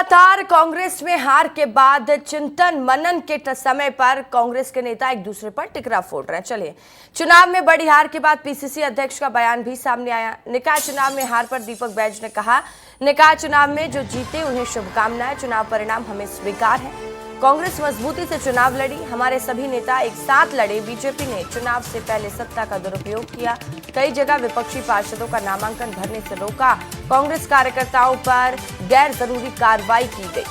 लगातार कांग्रेस में हार के बाद चिंतन मनन के समय पर कांग्रेस के नेता एक दूसरे पर टिकरा फोड़ रहे हैं। चलिए, चुनाव में बड़ी हार के बाद पीसीसी अध्यक्ष का बयान भी सामने आया। निकाय चुनाव में हार पर दीपक बैज ने कहा, निकाय चुनाव में जो जीते उन्हें शुभकामनाएं, चुनाव परिणाम हमें स्वीकार है। कांग्रेस मजबूती से चुनाव लड़ी, हमारे सभी नेता एक साथ लड़े। बीजेपी ने चुनाव से पहले सत्ता का दुरुपयोग किया, कई जगह विपक्षी पार्षदों का नामांकन भरने से रोका, कांग्रेस कार्यकर्ताओं पर गैर जरूरी कार्रवाई की गई।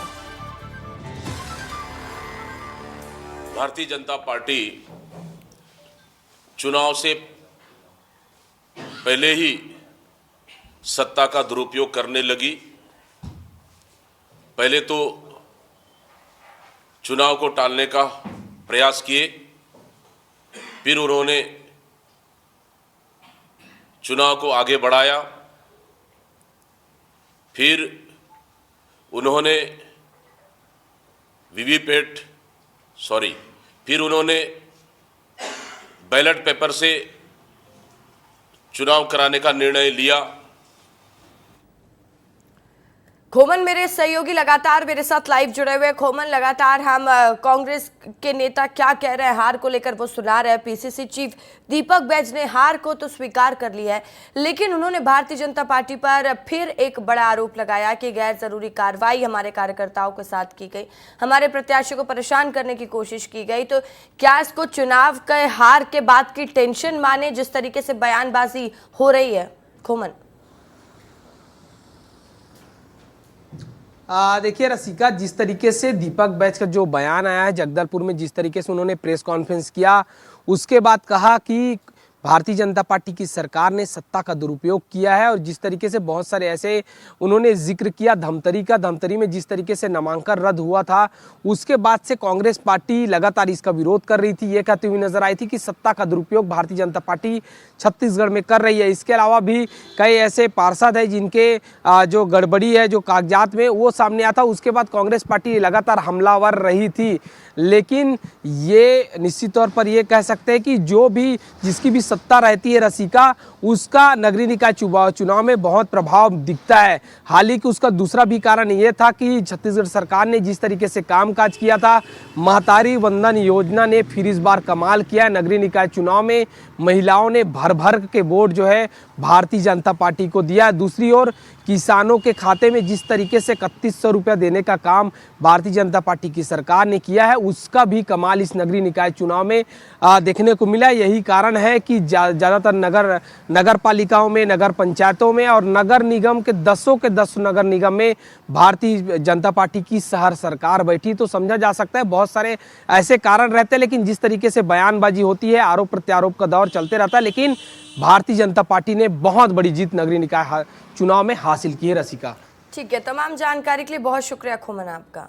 भारतीय जनता पार्टी चुनाव से पहले ही सत्ता का दुरुपयोग करने लगी। पहले तो चुनाव को टालने का प्रयास किए, फिर उन्होंने चुनाव को आगे बढ़ाया, फिर उन्होंने फिर उन्होंने बैलेट पेपर से चुनाव कराने का निर्णय लिया। खोमन मेरे सहयोगी लगातार मेरे साथ लाइव जुड़े हुए। खोमन, लगातार हम कांग्रेस के नेता क्या कह रहे हैं हार को लेकर वो सुना रहे हैं। पीसीसी चीफ दीपक बैज ने हार को तो स्वीकार कर लिया है, लेकिन उन्होंने भारतीय जनता पार्टी पर फिर एक बड़ा आरोप लगाया कि गैर जरूरी कार्रवाई हमारे कार्यकर्ताओं के साथ की गई, हमारे प्रत्याशी को परेशान करने की कोशिश की गई। तो क्या इसको चुनाव के हार के बाद की टेंशन माने, जिस तरीके से बयानबाजी हो रही है? खोमन, देखिए रसिका, जिस तरीके से दीपक बैज का जो बयान आया है जगदलपुर में, जिस तरीके से उन्होंने प्रेस कॉन्फ्रेंस किया, उसके बाद कहा कि भारतीय जनता पार्टी की सरकार ने सत्ता का दुरुपयोग किया है, और जिस तरीके से बहुत सारे ऐसे उन्होंने जिक्र किया धमतरी में जिस तरीके से नामांकन रद्द हुआ था, उसके बाद से कांग्रेस पार्टी लगातार इसका विरोध कर रही थी। ये कहती हुई नजर आई थी कि सत्ता का दुरुपयोग भारतीय जनता पार्टी छत्तीसगढ़ में कर रही है। इसके अलावा भी कई ऐसे पार्षद है जिनके जो गड़बड़ी है जो कागजात में, वो सामने आता। उसके बाद कांग्रेस पार्टी लगातार हमलावर रही थी, लेकिन ये निश्चित तौर पर ये कह सकते हैं कि जो भी जिसकी भी सत्ता रहती है रसिका, उसका नगरीय निकाय चुनाव में बहुत प्रभाव दिखता है। हाल ही कि उसका दूसरा भी कारण ये था कि छत्तीसगढ़ सरकार ने जिस तरीके से कामकाज किया था, महतारी वंदन योजना ने फिर इस बार कमाल किया है। नगरीय निकाय चुनाव में महिलाओं ने भर भर के वोट जो है भारतीय जनता पार्टी को दिया है। दूसरी ओर किसानों के खाते में जिस तरीके से 3100 रुपया देने का काम भारतीय जनता पार्टी की सरकार ने किया है, उसका भी कमाल इस नगरीय निकाय चुनाव में देखने को मिला। यही कारण है कि ज़्यादातर नगर पालिकाओं में, नगर पंचायतों में और नगर निगम के 10 नगर निगम में भारतीय जनता पार्टी की शहर सरकार बैठी। तो समझा जा सकता है बहुत सारे ऐसे कारण रहते हैं, लेकिन जिस तरीके से बयानबाजी होती है, आरोप प्रत्यारोप का दौर चलते रहता है, लेकिन भारतीय जनता पार्टी ने बहुत बड़ी जीत नगरीय निकाय चुनाव में हासिल की है। रसिका, ठीक है, तमाम जानकारी के लिए बहुत शुक्रिया खोमन आपका।